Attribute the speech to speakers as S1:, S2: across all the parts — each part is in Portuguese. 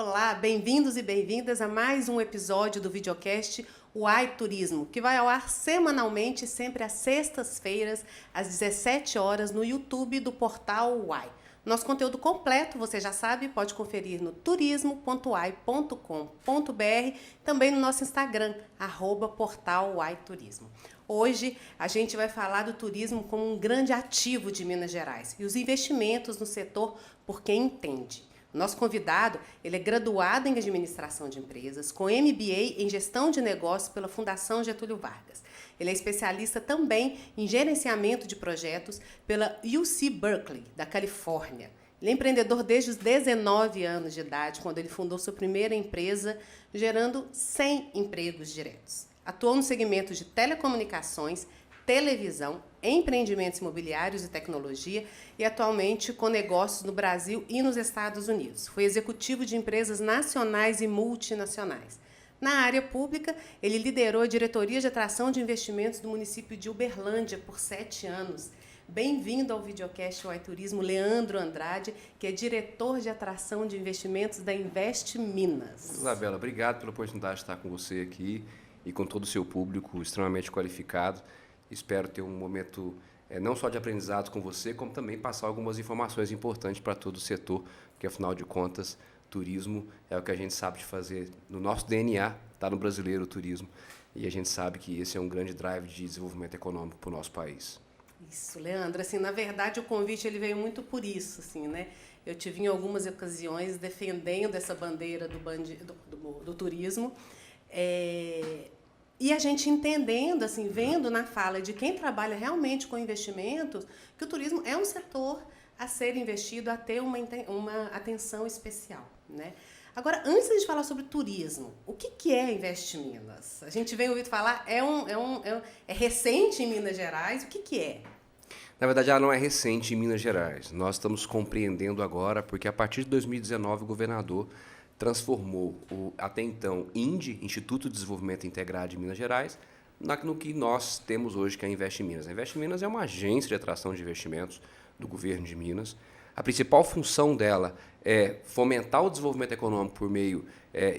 S1: Olá, bem-vindos e bem-vindas a mais um episódio do videocast Uai Turismo, que vai ao ar semanalmente, sempre às sextas-feiras, às 17 horas, no YouTube do portal Uai. Nosso conteúdo completo, você já sabe, pode conferir no turismo.uai.com.br, também no nosso Instagram, @portaluaiturismo. Hoje a gente vai falar do turismo como um grande ativo de Minas Gerais e os investimentos no setor por quem entende. Nosso convidado, ele é graduado em administração de empresas, com MBA em gestão de negócios pela Fundação Getúlio Vargas. Ele é especialista também em gerenciamento de projetos pela UC Berkeley, da Califórnia. Ele é empreendedor desde os 19 anos de idade, quando ele fundou sua primeira empresa, gerando 100 empregos diretos. Atuou no segmento de telecomunicações, televisão, empreendimentos imobiliários e tecnologia e atualmente com negócios no Brasil e nos Estados Unidos. Foi executivo de empresas nacionais e multinacionais. Na área pública, ele liderou a diretoria de atração de investimentos do município de Uberlândia por 7 anos. Bem-vindo ao videocast Uai Turismo, Leandro Andrade, que é diretor de atração de investimentos da Invest Minas.
S2: Isabela, obrigado pela oportunidade de estar com você aqui e com todo o seu público extremamente qualificado. Espero ter um momento não só de aprendizado com você, como também passar algumas informações importantes para todo o setor, porque, afinal de contas, turismo é o que a gente sabe de fazer no nosso DNA, está no brasileiro o turismo, e a gente sabe que esse é um grande drive de desenvolvimento econômico para o nosso país.
S1: Isso, Leandro. Assim, na verdade, o convite ele veio muito por isso, assim, né? Eu te vi em algumas ocasiões defendendo essa bandeira do turismo. E a gente entendendo, assim, vendo na fala de quem trabalha realmente com investimentos, que o turismo é um setor a ser investido, a ter uma atenção especial, né? Agora, antes de falar sobre turismo, o que é Invest Minas? A gente vem ouvindo falar, é recente em Minas Gerais, o que é?
S2: Na verdade, ela não é recente em Minas Gerais. Nós estamos compreendendo agora, porque a partir de 2019 o governador transformou o até então INDE, Instituto de Desenvolvimento Integrado de Minas Gerais, no que nós temos hoje, que é a Invest Minas. A Invest Minas é uma agência de atração de investimentos do governo de Minas. A principal função dela é fomentar o desenvolvimento econômico por meio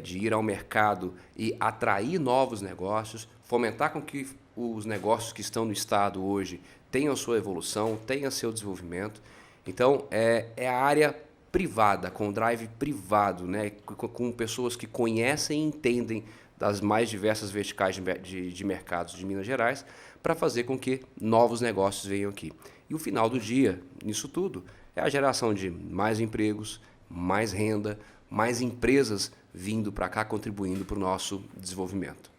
S2: de ir ao mercado e atrair novos negócios, fomentar com que os negócios que estão no estado hoje tenham sua evolução, tenham seu desenvolvimento. Então, é a área privada, com drive privado, né, com pessoas que conhecem e entendem das mais diversas verticais de mercados de Minas Gerais, para fazer com que novos negócios venham aqui. E o final do dia, nisso tudo, é a geração de mais empregos, mais renda, mais empresas vindo para cá, contribuindo para o nosso desenvolvimento.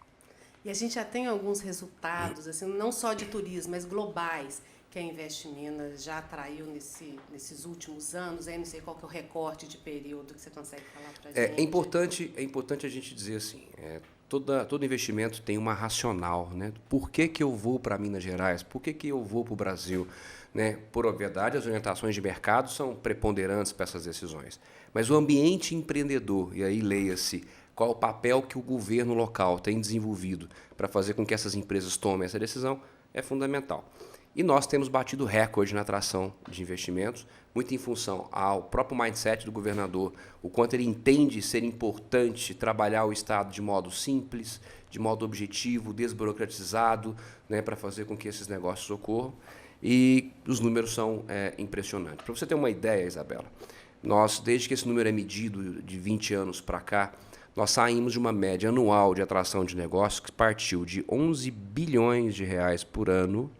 S1: E a gente já tem alguns resultados, assim, não só de turismo, mas globais, que a Invest Minas já atraiu nesses últimos anos. Aí não sei qual que é o recorte de período que você consegue falar para a gente.
S2: É importante a gente dizer assim, todo investimento tem uma racional, né? Por que eu vou para Minas Gerais? Por que eu vou para o Brasil? Né? Por obviedade, as orientações de mercado são preponderantes para essas decisões. Mas o ambiente empreendedor, e aí leia-se, qual o papel que o governo local tem desenvolvido para fazer com que essas empresas tomem essa decisão, é fundamental. E nós temos batido recorde na atração de investimentos, muito em função ao próprio mindset do governador, o quanto ele entende ser importante trabalhar o Estado de modo simples, de modo objetivo, desburocratizado, né, para fazer com que esses negócios ocorram. E os números são impressionantes. Para você ter uma ideia, Isabela, nós, desde que esse número é medido de 20 anos para cá, nós saímos de uma média anual de atração de negócios que partiu de 11 bilhões de reais por ano,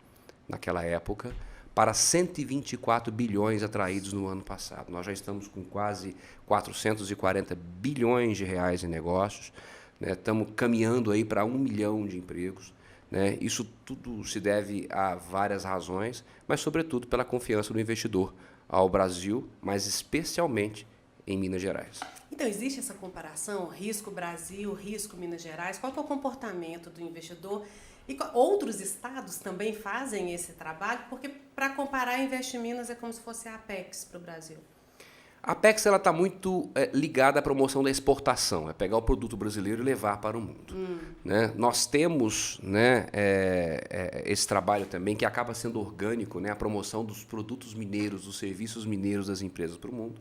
S2: naquela época, para 124 bilhões atraídos no ano passado. Nós já estamos com quase 440 bilhões de reais em negócios, né? Estamos caminhando aí para 1 milhão de empregos. Né? Isso tudo se deve a várias razões, mas, sobretudo, pela confiança do investidor ao Brasil, mas especialmente em Minas Gerais.
S1: Então, existe essa comparação, risco Brasil, risco Minas Gerais? Qual que é o comportamento do investidor? E outros estados também fazem esse trabalho? Porque, para comparar, a Invest Minas é como se fosse a Apex para o Brasil.
S2: A Apex está muito ligada à promoção da exportação, é pegar o produto brasileiro e levar para o mundo. Né? Nós temos, né, esse trabalho também que acaba sendo orgânico, né, a promoção dos produtos mineiros, dos serviços mineiros das empresas para o mundo.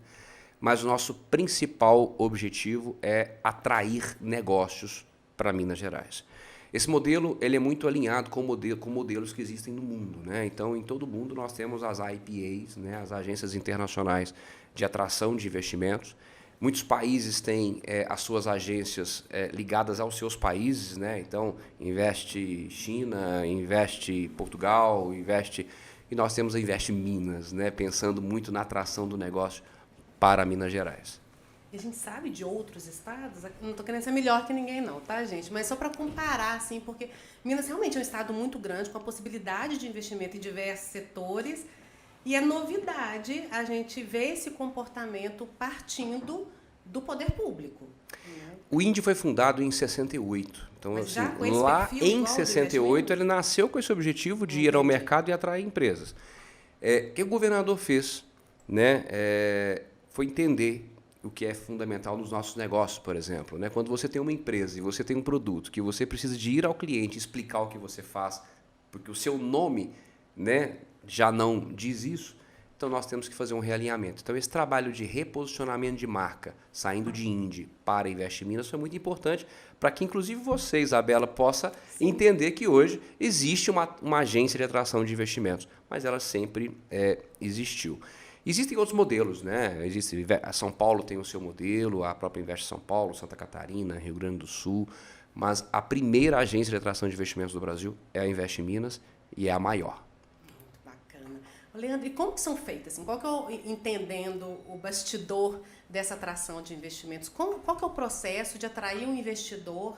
S2: mas o nosso principal objetivo é atrair negócios para Minas Gerais. Esse modelo ele é muito alinhado com modelos que existem no mundo, né? Então, em todo o mundo, nós temos as IPAs, né? As agências internacionais de atração de investimentos. Muitos países têm as suas agências ligadas aos seus países, né? Então, investe China, investe Portugal, investe... E nós temos a Investe Minas, né? Pensando muito na atração do negócio para Minas Gerais.
S1: E a gente sabe de outros estados, não estou querendo ser melhor que ninguém não, tá, gente? Mas só para comparar, assim, porque Minas realmente é um estado muito grande, com a possibilidade de investimento em diversos setores, e é novidade a gente ver esse comportamento partindo do poder público. Né?
S2: O INDE foi fundado em 68. Então,
S1: Mas
S2: assim,
S1: já com esse
S2: lá
S1: perfil
S2: em
S1: igual do
S2: 68, ele nasceu com esse objetivo de ir ao
S1: Entendi.
S2: mercado e atrair empresas. O que o governador fez, né, foi entender o que é fundamental nos nossos negócios, por exemplo. Né? Quando você tem uma empresa e você tem um produto que você precisa de ir ao cliente e explicar o que você faz, porque o seu nome, né, já não diz isso, então nós temos que fazer um realinhamento. Então, esse trabalho de reposicionamento de marca, saindo de INDE para Investe Minas, foi muito importante para que, inclusive, você, Isabela, possa entender que hoje existe uma agência de atração de investimentos, mas ela sempre existiu. Existem outros modelos, né? A São Paulo tem o seu modelo, a própria Investe São Paulo, Santa Catarina, Rio Grande do Sul, mas a primeira agência de atração de investimentos do Brasil é a Investe Minas e é a maior.
S1: Muito bacana. Leandro, e como que são feitas? Assim, qual que é entendendo o bastidor dessa atração de investimentos? Qual que é o processo de atrair um investidor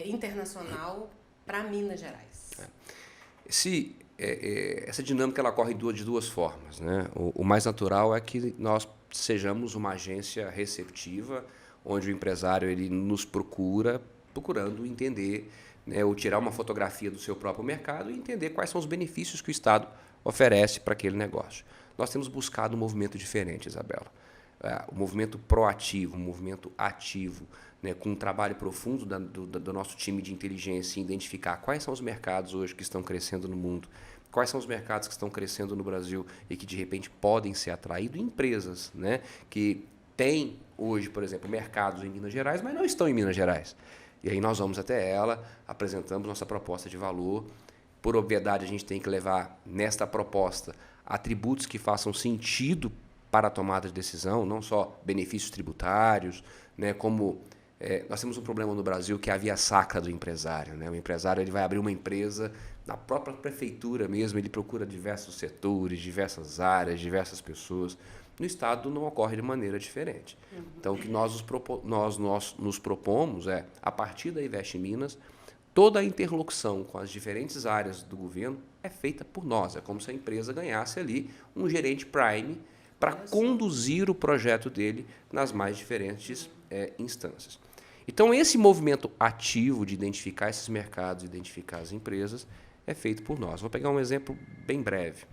S1: internacional para Minas Gerais?
S2: Essa dinâmica ela ocorre de duas formas. Né? O mais natural é que nós sejamos uma agência receptiva, onde o empresário ele nos procurando entender, né, ou tirar uma fotografia do seu próprio mercado e entender quais são os benefícios que o Estado oferece para aquele negócio. Nós temos buscado um movimento diferente, Isabela. Um movimento proativo, um movimento ativo, né, com um trabalho profundo do nosso time de inteligência em identificar quais são os mercados hoje que estão crescendo no mundo, quais são os mercados que estão crescendo no Brasil e que, de repente, podem ser atraídos, empresas, né, que têm hoje, por exemplo, mercados em Minas Gerais, mas não estão em Minas Gerais. E aí nós vamos até ela, apresentamos nossa proposta de valor. Por obviedade, a gente tem que levar nesta proposta atributos que façam sentido para a tomada de decisão, não só benefícios tributários, né, como nós temos um problema no Brasil que é a via sacra do empresário. Né? O empresário ele vai abrir uma empresa, na própria prefeitura mesmo, ele procura diversos setores, diversas áreas, diversas pessoas. No Estado não ocorre de maneira diferente. Então, o que nós nos propomos é, a partir da Investe Minas, toda a interlocução com as diferentes áreas do governo é feita por nós. É como se a empresa ganhasse ali um gerente prime para conduzir o projeto dele nas mais diferentes instâncias. Então, esse movimento ativo de identificar esses mercados, identificar as empresas, é feito por nós. Vou pegar um exemplo bem breve.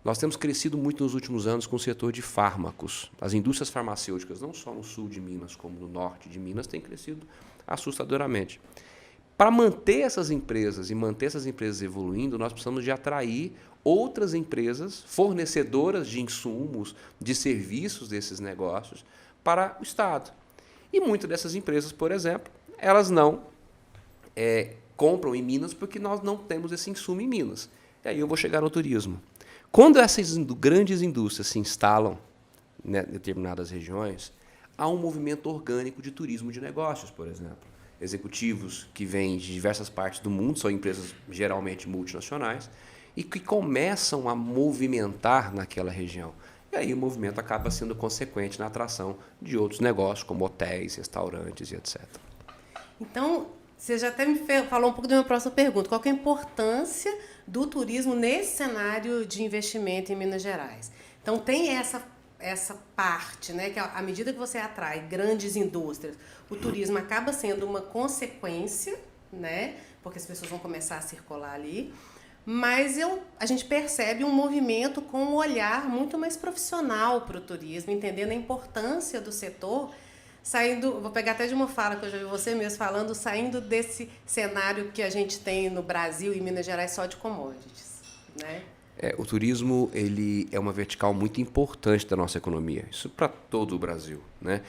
S2: Nós temos crescido muito nos últimos anos com o setor de fármacos. As indústrias farmacêuticas, não só no sul de Minas, como no norte de Minas, têm crescido assustadoramente. Para manter essas empresas e manter essas empresas evoluindo, nós precisamos de atrair outras empresas fornecedoras de insumos, de serviços desses negócios para o Estado. E muitas dessas empresas, por exemplo, elas não compram em Minas porque nós não temos esse insumo em Minas. E aí eu vou chegar no turismo. Quando essas grandes indústrias se instalam em determinadas regiões, há um movimento orgânico de turismo de negócios, por exemplo. Executivos que vêm de diversas partes do mundo, são empresas geralmente multinacionais, e que começam a movimentar naquela região. E aí o movimento acaba sendo consequente na atração de outros negócios, como hotéis, restaurantes e etc.
S1: Então, você já até me falou um pouco da minha próxima pergunta. Qual que é a importância do turismo nesse cenário de investimento em Minas Gerais? Então, tem essa parte, né, que à medida que você atrai grandes indústrias, o turismo acaba sendo uma consequência, né, porque as pessoas vão começar a circular ali, mas a gente percebe um movimento com um olhar muito mais profissional para o turismo, entendendo a importância do setor, vou pegar até de uma fala que eu já vi você mesmo falando, saindo desse cenário que a gente tem no Brasil e Minas Gerais só de commodities, né?
S2: O turismo ele é uma vertical muito importante da nossa economia, isso para todo o Brasil, né?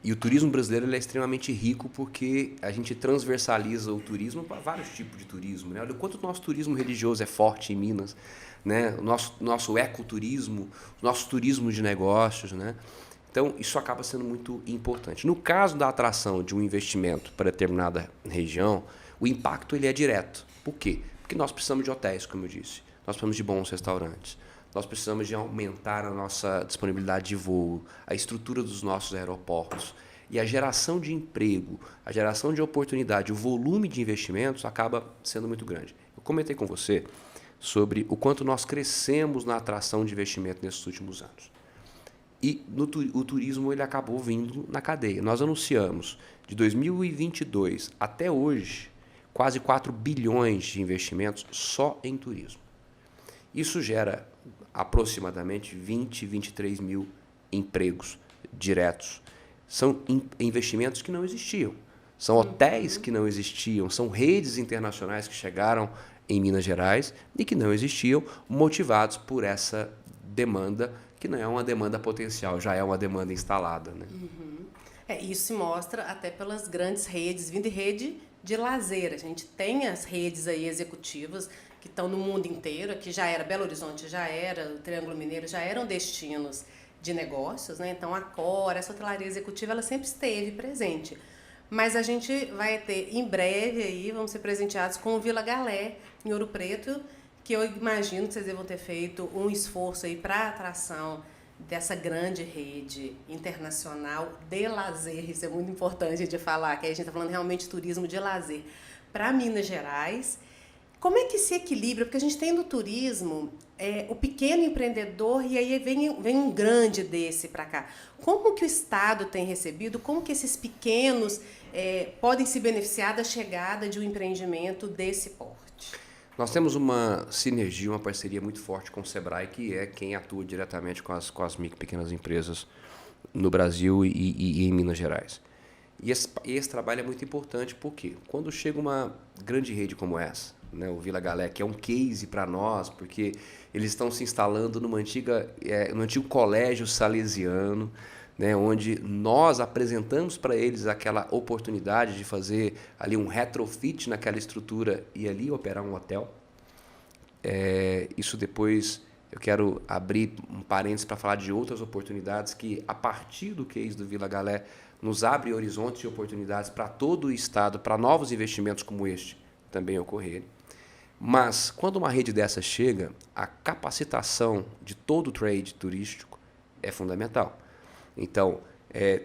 S2: E o turismo brasileiro ele é extremamente rico porque a gente transversaliza o turismo para vários tipos de turismo, né? Olha o quanto o nosso turismo religioso é forte em Minas, né? O nosso ecoturismo, o nosso turismo de negócios, né? Então, isso acaba sendo muito importante. No caso da atração de um investimento para determinada região, o impacto ele é direto. Por quê? Porque nós precisamos de hotéis, como eu disse. Nós precisamos de bons restaurantes. Nós precisamos de aumentar a nossa disponibilidade de voo, a estrutura dos nossos aeroportos. E a geração de emprego, a geração de oportunidade, o volume de investimentos acaba sendo muito grande. Eu comentei com você sobre o quanto nós crescemos na atração de investimento nesses últimos anos. E o turismo ele acabou vindo na cadeia. Nós anunciamos de 2022 até hoje quase 4 bilhões de investimentos só em turismo. Isso gera aproximadamente 23 mil empregos diretos. São investimentos que não existiam. São hotéis que não existiam, são redes internacionais que chegaram em Minas Gerais e que não existiam, motivados por essa demanda, que não é uma demanda potencial, já é uma demanda instalada, né?
S1: Isso se mostra até pelas grandes redes, vindo de rede de lazer. A gente tem as redes aí executivas que estão no mundo inteiro, aqui já era Belo Horizonte, já era o Triângulo Mineiro, já eram destinos de negócios, né? Então a Cora, essa hotelaria executiva, ela sempre esteve presente. Mas a gente vai ter em breve aí, vamos ser presenteados com o Vila Galé, em Ouro Preto, que eu imagino que vocês devam ter feito um esforço aí para a atração dessa grande rede internacional de lazer. Isso é muito importante de falar, que a gente está falando realmente de turismo de lazer para Minas Gerais. Como é que se equilibra? Porque a gente tem no turismo o pequeno empreendedor e aí vem um grande desse para cá. Como que o Estado tem recebido? Como que esses pequenos podem se beneficiar da chegada de um empreendimento desse porte?
S2: Nós temos uma sinergia, uma parceria muito forte com o Sebrae, que é quem atua diretamente com as micro e pequenas empresas no Brasil e em Minas Gerais. E esse trabalho é muito importante porque quando chega uma grande rede como essa, né, o Vila Galé, que é um case para nós, porque eles estão se instalando no antigo colégio salesiano, né, onde nós apresentamos para eles aquela oportunidade de fazer ali um retrofit naquela estrutura e ali operar um hotel. Isso depois eu quero abrir um parênteses para falar de outras oportunidades que, a partir do case do Vila Galé, nos abre horizontes de oportunidades para todo o Estado, para novos investimentos como este também ocorrerem. Mas, quando uma rede dessa chega, a capacitação de todo o trade turístico é fundamental. Então,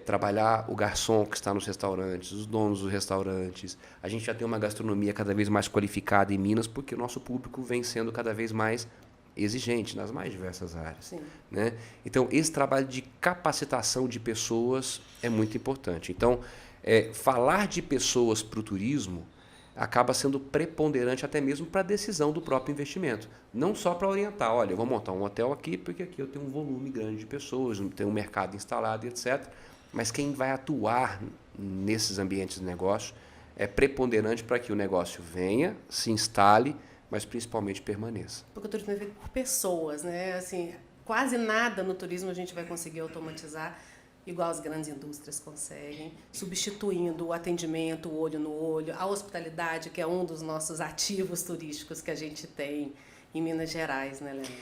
S2: trabalhar o garçom que está nos restaurantes, os donos dos restaurantes. A gente já tem uma gastronomia cada vez mais qualificada em Minas, porque o nosso público vem sendo cada vez mais exigente nas mais diversas áreas.
S1: Sim.
S2: Né? Então, esse trabalho de capacitação de pessoas é muito importante. Então, falar de pessoas para o turismo acaba sendo preponderante até mesmo para a decisão do próprio investimento. Não só para orientar, olha, eu vou montar um hotel aqui porque aqui eu tenho um volume grande de pessoas, tenho um mercado instalado, etc. Mas quem vai atuar nesses ambientes de negócio é preponderante para que o negócio venha, se instale, mas principalmente permaneça.
S1: Porque o turismo é feito por pessoas, né? Assim, quase nada no turismo a gente vai conseguir automatizar igual as grandes indústrias conseguem, substituindo o atendimento, o olho no olho, a hospitalidade, que é um dos nossos ativos turísticos que a gente tem em Minas Gerais, né, Leandro?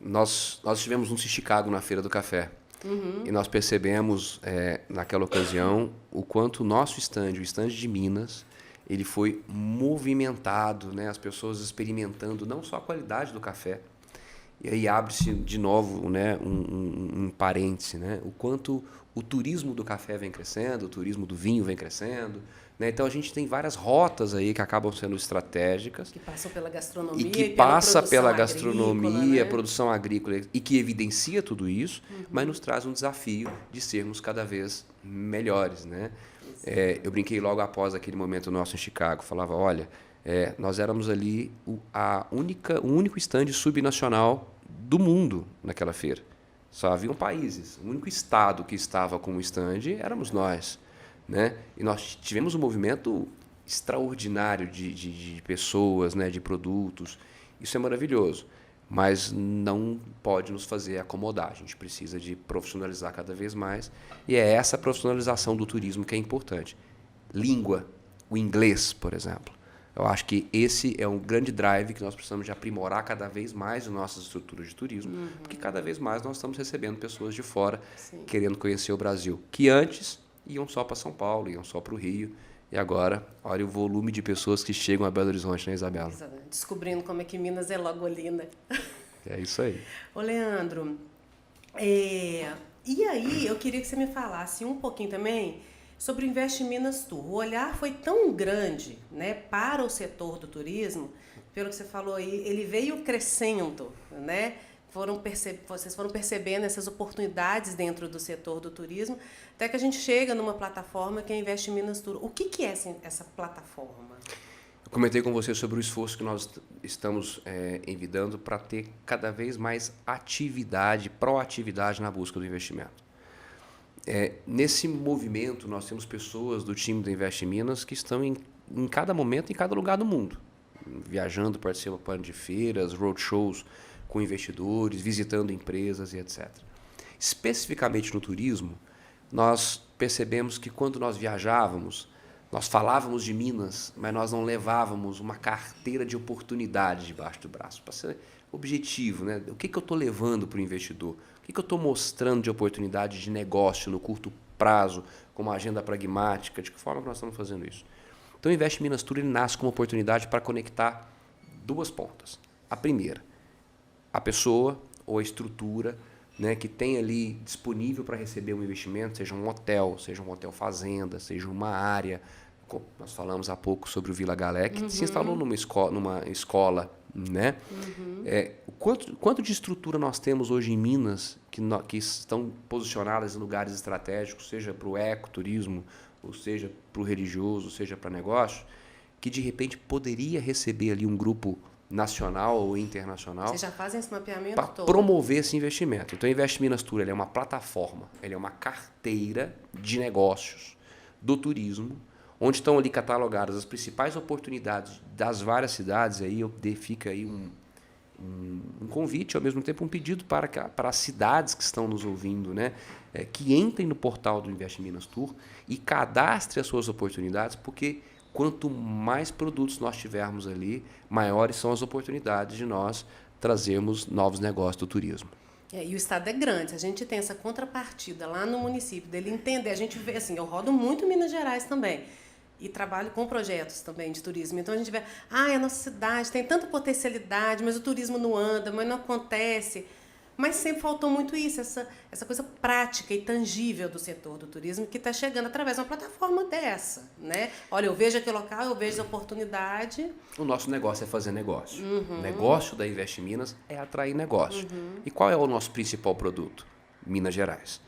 S2: Nós estivemos no Chicago na Feira do Café. E nós percebemos, naquela ocasião, o quanto o nosso stand, o stand de Minas, ele foi movimentado, né? As pessoas experimentando não só a qualidade do café. E aí abre-se de novo, né, um parêntese, né? O quanto o turismo do café vem crescendo, o turismo do vinho vem crescendo. Né? Então a gente tem várias rotas aí que acabam sendo estratégicas.
S1: Que passam pela gastronomia
S2: e que passa pela gastronomia,
S1: agrícola, né?
S2: Produção agrícola, e que evidencia tudo isso, mas nos traz um desafio de sermos cada vez melhores. Né? Eu brinquei logo após aquele momento nosso em Chicago, falava, olha, nós éramos ali o único stand subnacional do mundo naquela feira. Só haviam países. O único estado que estava com o stand éramos nós. Né? E nós tivemos um movimento extraordinário de pessoas, né? De produtos. Isso é maravilhoso. mas não pode nos fazer acomodar. A gente precisa de profissionalizar cada vez mais, e é essa profissionalização do turismo que é importante. Língua, o inglês, por exemplo. Eu acho que esse é um grande drive que nós precisamos de aprimorar cada vez mais as nossas estruturas de turismo, porque cada vez mais nós estamos recebendo pessoas de fora querendo conhecer o Brasil, que antes iam só para São Paulo, iam só para o Rio, e agora, olha o volume de pessoas que chegam a Belo Horizonte, né, Isabela?
S1: Descobrindo como é que Minas é logo ali, né?
S2: É isso aí.
S1: Ô, Leandro, e aí eu queria que você me falasse um pouquinho também sobre o Investe Minas Tour. O olhar foi tão grande, né, para o setor do turismo, pelo que você falou aí, ele veio crescendo, né? Vocês foram percebendo essas oportunidades dentro do setor do turismo, até que a gente chega numa plataforma que é Investe Minas Tour. O que é essa plataforma?
S2: Eu comentei com você sobre o esforço que nós estamos envidando para ter cada vez mais atividade, proatividade na busca do investimento. Nesse movimento, nós temos pessoas do time do Investe Minas que estão em cada momento, em cada lugar do mundo, viajando, participando de feiras, roadshows com investidores, visitando empresas e etc. Especificamente no turismo, nós percebemos que quando nós viajávamos, nós falávamos de Minas, mas nós não levávamos uma carteira de oportunidade debaixo do braço, para ser objetivo, né? O que eu estou levando para o investidor? O que eu estou mostrando de oportunidade de negócio no curto prazo, com uma agenda pragmática? De que forma que nós estamos fazendo isso? Então, o Investe Minas Tour ele nasce como oportunidade para conectar duas pontas. A primeira, a pessoa ou a estrutura, né, que tem ali disponível para receber um investimento, seja um hotel fazenda, seja uma área. Nós falamos há pouco sobre o Vila Galé, que se instalou numa escola, né? Quanto de estrutura nós temos hoje em Minas que estão posicionadas em lugares estratégicos, seja para o ecoturismo, ou seja para o religioso, seja para negócio, que de repente poderia receber ali um grupo nacional ou internacional.
S1: Vocês já fazem esse mapeamento
S2: para
S1: todo?
S2: Promover esse investimento. Então, o Investe Minas Tour ele é uma plataforma, ele é uma carteira de negócios do turismo, onde estão ali catalogadas as principais oportunidades das várias cidades. Aí fica aí um convite, ao mesmo tempo um pedido para as cidades que estão nos ouvindo, né, que entrem no portal do Investe Minas Tour e cadastre as suas oportunidades, porque quanto mais produtos nós tivermos ali, maiores são as oportunidades de nós trazermos novos negócios do turismo.
S1: E o estado é grande, a gente tem essa contrapartida lá no município, dele entender, a gente vê assim, eu rodo muito em Minas Gerais também, e trabalho com projetos também de turismo, então a gente vê, a nossa cidade tem tanta potencialidade, mas o turismo não anda, mas não acontece. Mas sempre faltou muito isso, essa coisa prática e tangível do setor do turismo que está chegando através de uma plataforma dessa, né? Olha, eu vejo aquele local, eu vejo a oportunidade.
S2: O nosso negócio é fazer negócio. O negócio da Investe Minas é atrair negócio. E qual é o nosso principal produto? Minas Gerais.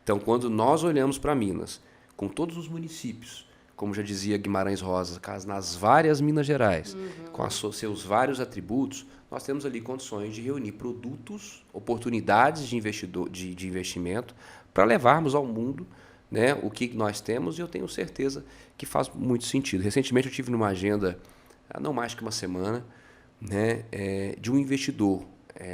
S2: Então, quando nós olhamos para Minas, com todos os municípios, como já dizia Guimarães Rosa, nas várias Minas Gerais, com seus vários atributos, nós temos ali condições de reunir produtos, oportunidades de investimento para levarmos ao mundo, né, o que nós temos, e eu tenho certeza que faz muito sentido. Recentemente eu tive numa agenda, há não mais que uma semana, né, de um investidor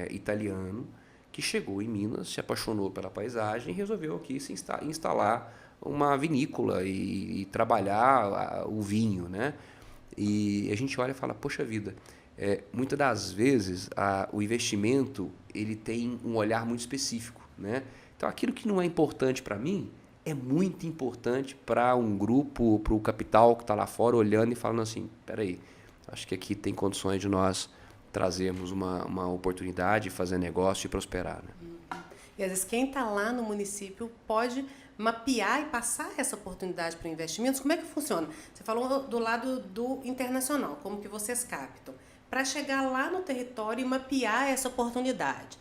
S2: italiano que chegou em Minas, se apaixonou pela paisagem e resolveu aqui se instalar uma vinícola e trabalhar o vinho, né? E a gente olha e fala, poxa vida, muitas das vezes o investimento ele tem um olhar muito específico, né? Então aquilo que não é importante para mim é muito importante para um grupo, para o capital que está lá fora olhando e falando assim, peraí, acho que aqui tem condições de nós trazermos uma oportunidade, fazer negócio e prosperar, né?
S1: E às vezes quem está lá no município pode mapear e passar essa oportunidade para investimentos. Como é que funciona? Você falou do lado do internacional, como que vocês captam. Para chegar lá no território e mapear essa oportunidade.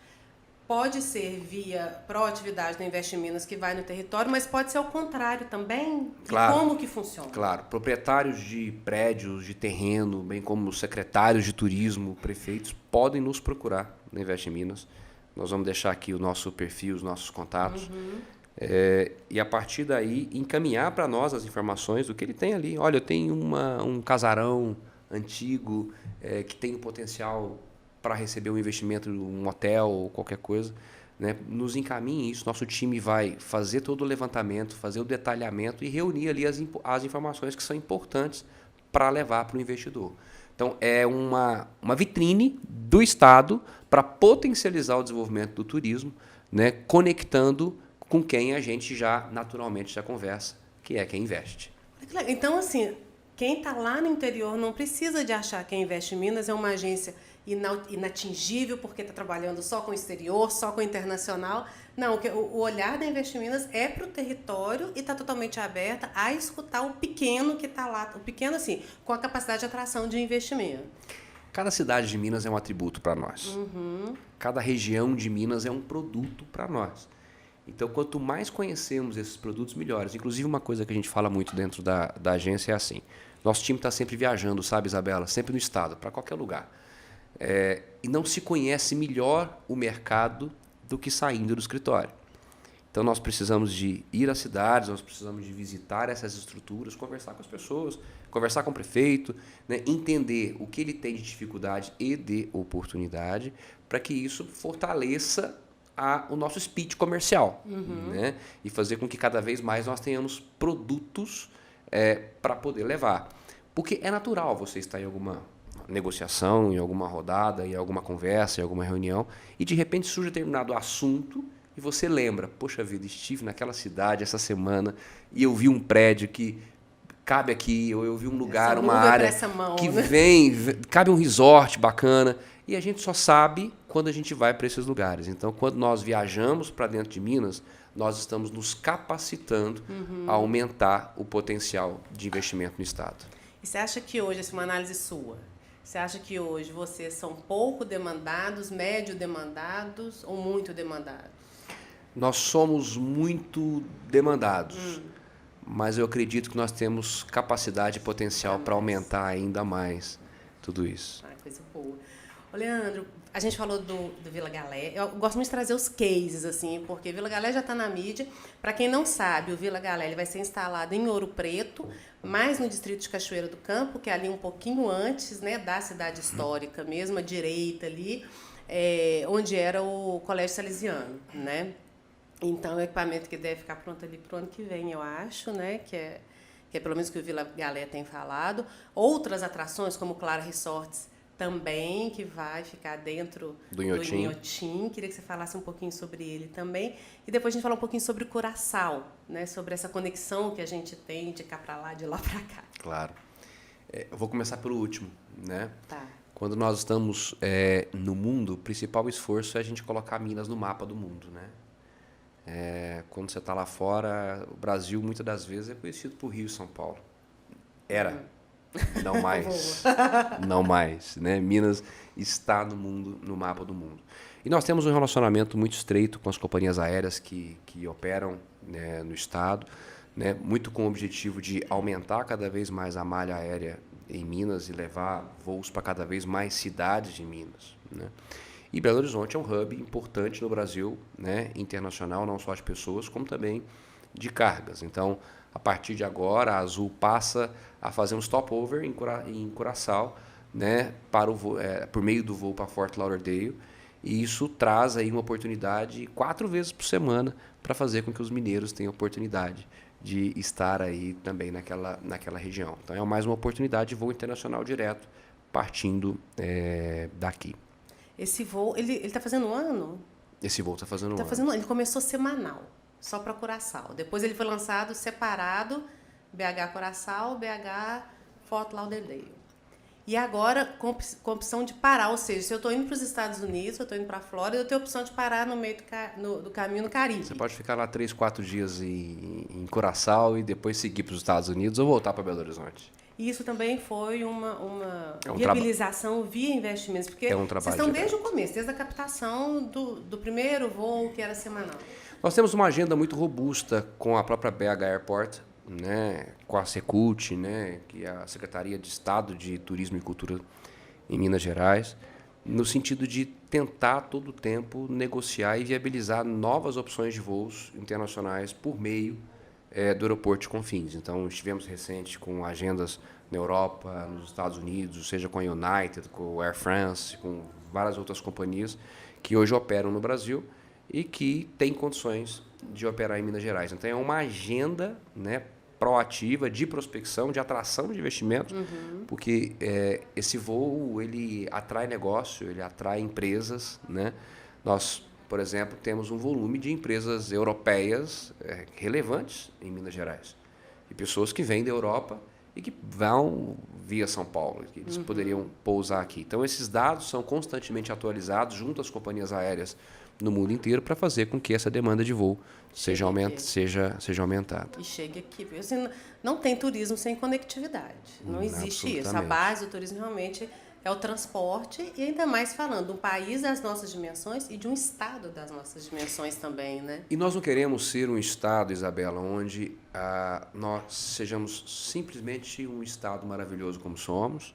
S1: Pode ser via proatividade do Investe Minas que vai no território, mas pode ser ao contrário também?
S2: Claro.
S1: E como que funciona?
S2: Claro. Proprietários de prédios, de terreno, bem como secretários de turismo, prefeitos, podem nos procurar no Investe Minas. Nós vamos deixar aqui o nosso perfil, os nossos contatos. E a partir daí encaminhar para nós as informações do que ele tem ali. Olha, eu tenho um casarão antigo que tem um potencial para receber um investimento, um hotel ou qualquer coisa, né, nos encaminhe isso. Nosso time vai fazer todo o levantamento, fazer o detalhamento e reunir ali as informações que são importantes para levar para o investidor. Então, é uma vitrine do Estado para potencializar o desenvolvimento do turismo, né, conectando com quem a gente já naturalmente já conversa, que é quem investe.
S1: Então, assim, quem está lá no interior não precisa de achar que a Invest Minas é uma agência inatingível porque está trabalhando só com o exterior, só com o internacional. Não, o olhar da Invest Minas é para o território e está totalmente aberta a escutar o pequeno que está lá, o pequeno assim, com a capacidade de atração de investimento.
S2: Cada cidade de Minas é um atributo para nós. Cada região de Minas é um produto para nós. Então, quanto mais conhecemos esses produtos, melhores. Inclusive, uma coisa que a gente fala muito dentro da agência é assim. Nosso time está sempre viajando, sabe, Isabela? Sempre no estado, para qualquer lugar. E não se conhece melhor o mercado do que saindo do escritório. Então, nós precisamos de ir às cidades, nós precisamos de visitar essas estruturas, conversar com as pessoas, conversar com o prefeito, né, entender o que ele tem de dificuldade e de oportunidade, para que isso fortaleça o nosso speech comercial, né, e fazer com que cada vez mais nós tenhamos produtos para poder levar. Porque é natural você estar em alguma negociação, em alguma rodada, em alguma conversa, em alguma reunião, e de repente surge determinado assunto e você lembra, poxa vida, estive naquela cidade essa semana e eu vi um prédio que cabe aqui, ou eu vi um lugar, uma área que cabe um resort bacana, e a gente só sabe quando a gente vai para esses lugares. Então, quando nós viajamos para dentro de Minas, nós estamos nos capacitando a aumentar o potencial de investimento no estado.
S1: E você acha que hoje, essa é uma análise sua, você acha que hoje vocês são pouco demandados, médio demandados ou muito demandados?
S2: Nós somos muito demandados, mas eu acredito que nós temos capacidade e potencial para aumentar ainda mais tudo isso.
S1: Coisa boa. Ô, Leandro, a gente falou do Vila Galé. Eu gosto muito de trazer os cases, assim, porque Vila Galé já está na mídia. Para quem não sabe, o Vila Galé ele vai ser instalado em Ouro Preto, mais no distrito de Cachoeira do Campo, que é ali um pouquinho antes, né, da cidade histórica mesmo, à direita ali, onde era o Colégio Salesiano, né? Então, é um equipamento que deve ficar pronto ali para o ano que vem, eu acho, né? Que é pelo menos o que o Vila Galé tem falado. Outras atrações, como Clara Resorts, também, que vai ficar dentro do Inhotim. Queria que você falasse um pouquinho sobre ele também. E depois a gente falar um pouquinho sobre Curaçao, né? Sobre essa conexão que a gente tem de cá para lá, de lá para cá.
S2: Claro. Eu vou começar pelo último, né?
S1: Tá.
S2: Quando nós estamos no mundo, o principal esforço é a gente colocar Minas no mapa do mundo, né? Quando você está lá fora, o Brasil, muitas das vezes, é conhecido por Rio e São Paulo. Era. Não mais. Não mais, né? Minas está no mundo, no mapa do mundo. E nós temos um relacionamento muito estreito com as companhias aéreas que operam, né, no estado, né? Muito com o objetivo de aumentar cada vez mais a malha aérea em Minas e levar voos para cada vez mais cidades de Minas, né? E Belo Horizonte é um hub importante no Brasil, né, internacional, não só de pessoas, como também de cargas. Então, a partir de agora, a Azul passa a fazer um stopover em Curaçao, né, por meio do voo para Fort Lauderdale, e isso traz aí uma oportunidade 4 vezes por semana para fazer com que os mineiros tenham oportunidade de estar aí também naquela região. Então, é mais uma oportunidade de voo internacional direto partindo daqui.
S1: Esse voo, ele está fazendo um ano?
S2: Esse voo está fazendo um ano.
S1: Ele começou semanal, só para Curaçao. Depois ele foi lançado separado, BH Curaçao, BH Fort Lauderdale. E agora com opção de parar, ou seja, se eu estou indo para os Estados Unidos, eu estou indo para a Flórida, eu tenho a opção de parar no meio do caminho no Caribe.
S2: Você pode ficar lá 3, 4 dias em Curaçao e depois seguir para os Estados Unidos ou voltar para Belo Horizonte.
S1: E isso também foi uma viabilização via investimentos, porque vocês estão desde o começo, desde a captação do primeiro voo, que era semanal.
S2: Nós temos uma agenda muito robusta com a própria BH Airport, né, com a Secult, né, que é a Secretaria de Estado de Turismo e Cultura em Minas Gerais, no sentido de tentar todo o tempo negociar e viabilizar novas opções de voos internacionais por meio do aeroporto de Confins. Então, estivemos recentes com agendas na Europa, nos Estados Unidos, seja com a United, com a Air France, com várias outras companhias que hoje operam no Brasil e que têm condições de operar em Minas Gerais. Então, é uma agenda, né, proativa de prospecção, de atração de investimentos, porque esse voo ele atrai negócio, ele atrai empresas, né? Nós, por exemplo, temos um volume de empresas europeias relevantes em Minas Gerais e pessoas que vêm da Europa e que vão via São Paulo, que eles poderiam pousar aqui. Então, esses dados são constantemente atualizados junto às companhias aéreas no mundo inteiro para fazer com que essa demanda de voo seja aumentada.
S1: E chegue aqui. Assim, não tem turismo sem conectividade. Não existe isso. A base do turismo realmente é o transporte e ainda mais falando de um país das nossas dimensões e de um estado das nossas dimensões também, né?
S2: E nós não queremos ser um estado, Isabela, onde nós sejamos simplesmente um estado maravilhoso como somos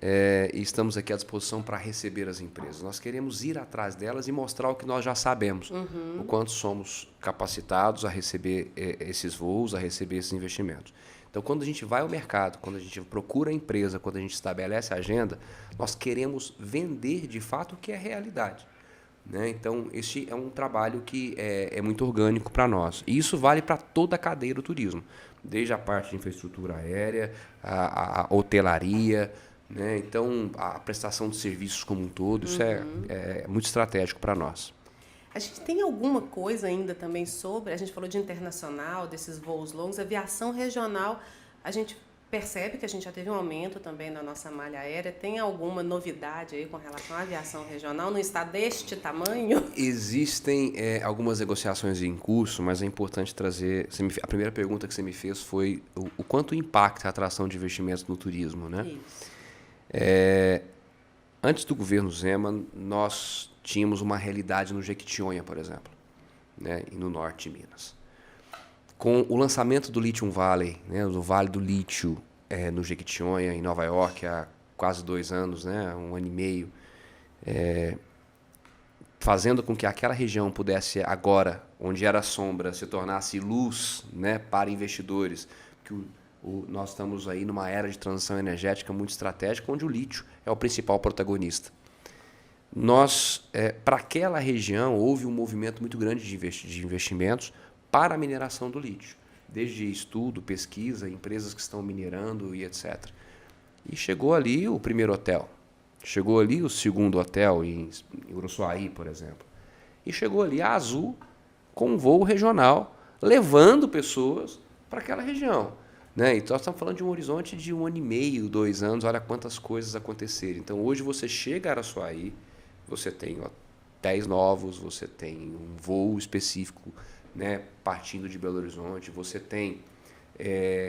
S2: e estamos aqui à disposição para receber as empresas. Nós queremos ir atrás delas e mostrar o que nós já sabemos, o quanto somos capacitados a receber esses voos, a receber esses investimentos. Então, quando a gente vai ao mercado, quando a gente procura a empresa, quando a gente estabelece a agenda, nós queremos vender de fato o que é realidade, né? Então, esse é um trabalho que é muito orgânico para nós. E isso vale para toda a cadeia do turismo, desde a parte de infraestrutura aérea, a hotelaria, né? Então, a prestação de serviços como um todo, isso é muito estratégico para nós.
S1: A gente tem alguma coisa ainda também sobre, a gente falou de internacional, desses voos longos, aviação regional, a gente percebe que a gente já teve um aumento também na nossa malha aérea. Tem alguma novidade aí com relação à aviação regional? Não está deste tamanho?
S2: Existem algumas negociações em curso, mas é importante trazer... A primeira pergunta que você me fez foi o quanto impacta a atração de investimentos no turismo, né?
S1: Isso.
S2: Antes do governo Zema, nós tínhamos uma realidade no Jequitinhonha, por exemplo, né, e no norte de Minas. Com o lançamento do Lithium Valley, né, do Vale do Lítio, no Jequitinhonha, em Nova York, há quase 2 anos, né, 1 ano e meio, fazendo com que aquela região pudesse agora, onde era sombra, se tornasse luz, né, para investidores, que nós estamos aí numa era de transição energética muito estratégica, onde o lítio é o principal protagonista. Para aquela região, houve um movimento muito grande de investimentos para a mineração do lítio, desde estudo, pesquisa, empresas que estão minerando e etc. E chegou ali o primeiro hotel, chegou ali o segundo hotel em Uruçuaí, por exemplo, e chegou ali a Azul com um voo regional, levando pessoas para aquela região, né? Então, nós estamos falando de um horizonte de 1 ano e meio, 2 anos, olha quantas coisas aconteceram. Então, hoje você chega a Araçuaí, você tem hotéis novos, você tem um voo específico, né, partindo de Belo Horizonte, você tem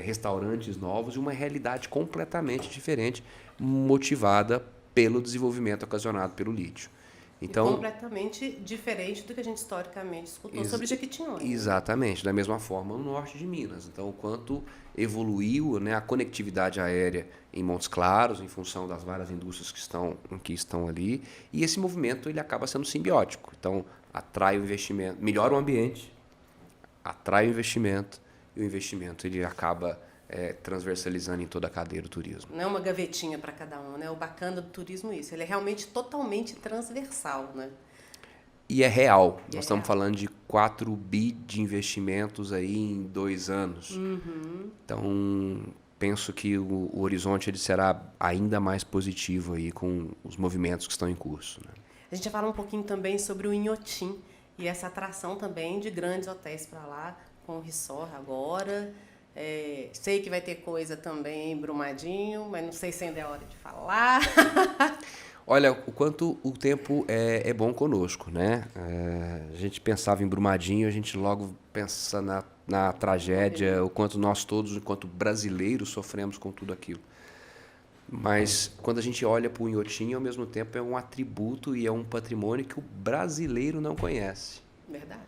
S2: restaurantes novos e uma realidade completamente diferente, motivada pelo desenvolvimento ocasionado pelo lítio. Então,
S1: completamente diferente do que a gente historicamente escutou sobre Jequitinhonha.
S2: Exatamente, da mesma forma no norte de Minas. Então, o quanto evoluiu, né, a conectividade aérea em Montes Claros, em função das várias indústrias que estão ali, e esse movimento ele acaba sendo simbiótico. Então, atrai o investimento, melhora o ambiente, atrai o investimento, e o investimento ele acaba transversalizando em toda a cadeia do turismo.
S1: Não é uma gavetinha para cada um, né? O bacana do turismo é isso. Ele é realmente totalmente transversal, né?
S2: E é real. Nós estamos falando de 4 bi de investimentos aí em 2 anos. Então, penso que o horizonte ele será ainda mais positivo aí com os movimentos que estão em curso, né?
S1: A gente vai falar um pouquinho também sobre o Inhotim e essa atração também de grandes hotéis para lá, com o resort agora. Sei que vai ter coisa também em Brumadinho, mas não sei se ainda é hora de falar.
S2: Olha, o quanto o tempo é bom conosco, né? A gente pensava em Brumadinho, a gente logo pensa na tragédia, o quanto nós todos, enquanto brasileiros, sofremos com tudo aquilo. Mas quando a gente olha para o Inhotim, ao mesmo tempo é um atributo e é um patrimônio que o brasileiro não conhece.
S1: Verdade.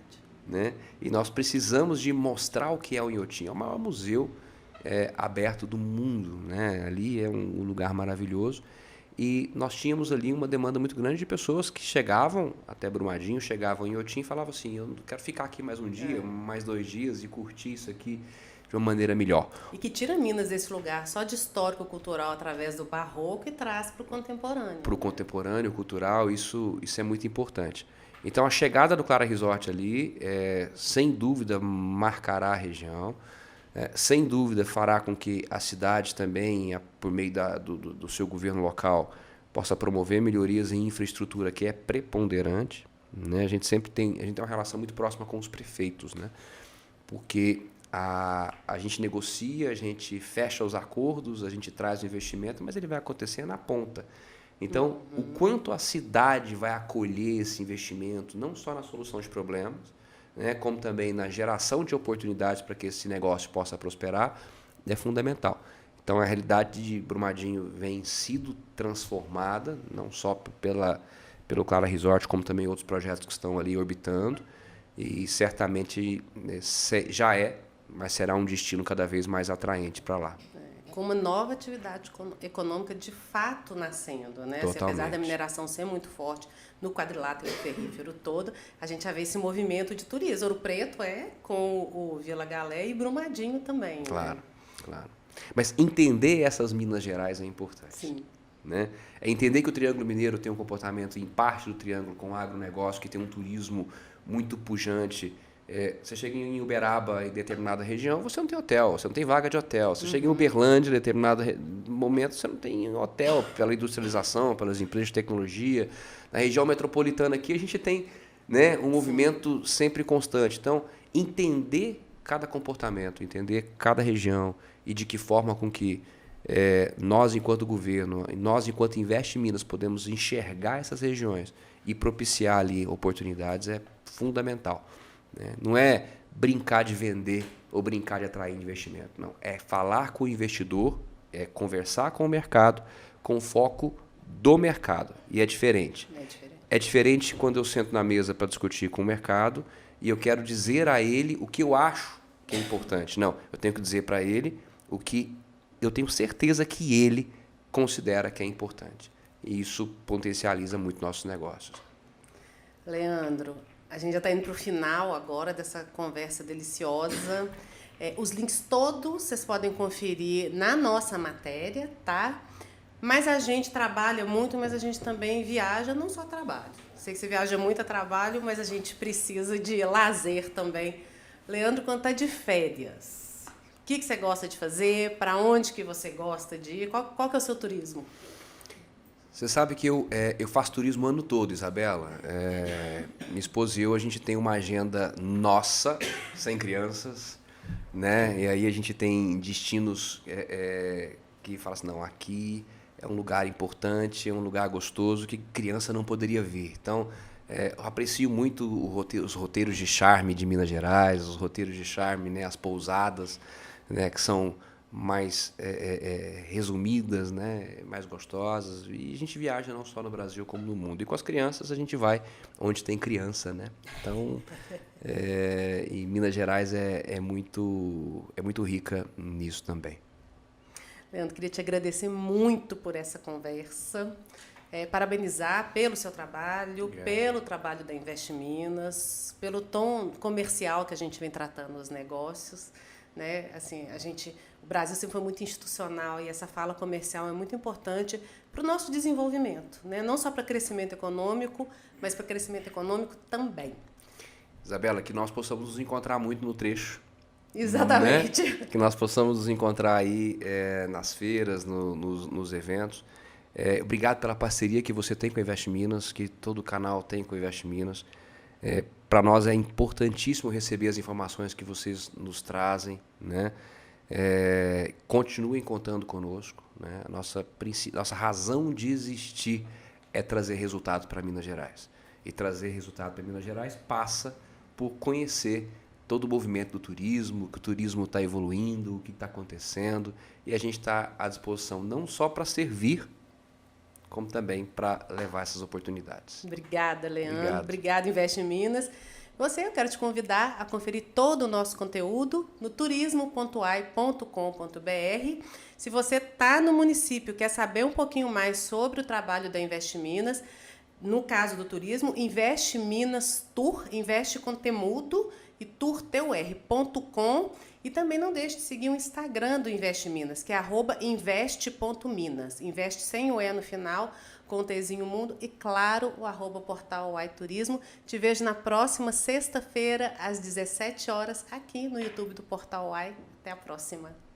S2: Né? E nós precisamos de mostrar o que é o Inhotim. É o maior museu aberto do mundo, né? Ali é um lugar maravilhoso. E nós tínhamos ali uma demanda muito grande de pessoas que chegavam até Brumadinho, chegavam em Inhotim e falavam assim, eu quero ficar aqui mais um dia, mais 2 dias e curtir isso aqui. de uma maneira melhor.
S1: E que tira Minas desse lugar só de histórico-cultural através do barroco e traz para o contemporâneo.
S2: Para o contemporâneo, cultural, isso é muito importante. Então, a chegada do Clara Resort ali, sem dúvida, marcará a região, sem dúvida, fará com que a cidade também, por meio do seu governo local, possa promover melhorias em infraestrutura, que é preponderante. Né? A gente tem uma relação muito próxima com os prefeitos, né? Porque a gente negocia, a gente fecha os acordos, a gente traz o investimento, mas ele vai acontecer na ponta. Então, o quanto a cidade vai acolher esse investimento, não só na solução de problemas, né, como também na geração de oportunidades para que esse negócio possa prosperar, é fundamental. Então, a realidade de Brumadinho vem sido transformada, não só pelo Clara Resort, como também outros projetos que estão ali orbitando, e certamente já mas será um destino cada vez mais atraente para lá.
S1: Com uma nova atividade econômica de fato nascendo, né? Assim, apesar da mineração ser muito forte no quadrilátero ferrífero todo, a gente já vê esse movimento de turismo. Ouro Preto com o Vila Galé e Brumadinho também.
S2: Claro,
S1: né?
S2: Claro. Mas entender essas Minas Gerais é importante.
S1: Sim.
S2: Né? É entender que o Triângulo Mineiro tem um comportamento, em parte do Triângulo, com o agronegócio, que tem um turismo muito pujante. Você chega em Uberaba, em determinada região, você não tem hotel, você não tem vaga de hotel. Você chega em Uberlândia, em determinado momento, você não tem hotel pela industrialização, pelas empresas de tecnologia. Na região metropolitana aqui, a gente tem, né, um movimento sempre constante. Então, entender cada comportamento, entender cada região e de que forma com que nós, enquanto governo, nós, enquanto Investe Minas, podemos enxergar essas regiões e propiciar ali oportunidades é fundamental. Não é brincar de vender ou brincar de atrair investimento. Não. É falar com o investidor, é conversar com o mercado com foco do mercado. E é diferente. É diferente quando eu sento na mesa para discutir com o mercado e eu quero dizer a ele o que eu acho que é importante. Não, eu tenho que dizer para ele o que eu tenho certeza que ele considera que é importante. E isso potencializa muito nossos negócios.
S1: Leandro, a gente já está indo para o final agora dessa conversa deliciosa. Os links todos vocês podem conferir na nossa matéria, tá? Mas a gente trabalha muito, mas a gente também viaja, não só trabalho. Sei que você viaja muito a trabalho, mas a gente precisa de lazer também. Leandro, quando está de férias, o que você gosta de fazer? Para onde que você gosta de ir? Qual que é o seu turismo?
S2: Você sabe que eu faço turismo o ano todo, Isabela. Minha esposa e eu, a gente tem uma agenda nossa, sem crianças, né? E aí a gente tem destinos que fala assim, não, aqui é um lugar importante, é um lugar gostoso que criança não poderia vir. Então, eu aprecio muito os roteiros de charme de Minas Gerais, os roteiros de charme, né, as pousadas, né, que são mais resumidas, né, mais gostosas. E a gente viaja não só no Brasil como no mundo. E com as crianças a gente vai onde tem criança, né? Então, e Minas Gerais é muito rica nisso também.
S1: Leandro, queria te agradecer muito por essa conversa, parabenizar pelo seu trabalho, pelo trabalho da Investe Minas, pelo tom comercial que a gente vem tratando os negócios, né? Assim, o Brasil sempre foi muito institucional e essa fala comercial é muito importante para o nosso desenvolvimento, né? Não só para crescimento econômico, mas para crescimento econômico também.
S2: Isabela, que nós possamos nos encontrar muito no trecho.
S1: Exatamente.
S2: Né? Que nós possamos nos encontrar aí nas feiras, nos eventos. Obrigado pela parceria que você tem com a Investe Minas, que todo o canal tem com a Investe Minas. Para nós é importantíssimo receber as informações que vocês nos trazem, né? Continuem contando conosco, né? Nossa razão de existir é trazer resultados para Minas Gerais. E trazer resultado para Minas Gerais passa por conhecer todo o movimento do turismo, que o turismo está evoluindo, o que está acontecendo, e a gente está à disposição não só para servir, como também para levar essas oportunidades.
S1: Obrigada, Leandro. Obrigada, Investe Minas. Eu quero te convidar a conferir todo o nosso conteúdo no turismo.ai.com.br. Se você está no município, quer saber um pouquinho mais sobre o trabalho da Investe Minas, no caso do turismo, Investe Minas Tour, investe com temudo, e tourtur.com, E também não deixe de seguir o Instagram do Investe Minas, que é @investe.minas. Investe sem o E no final, com o Tzinho Mundo e, claro, o @portal Uai Turismo. Te vejo na próxima sexta-feira, às 17 horas, aqui no YouTube do Portal Uai. Até a próxima.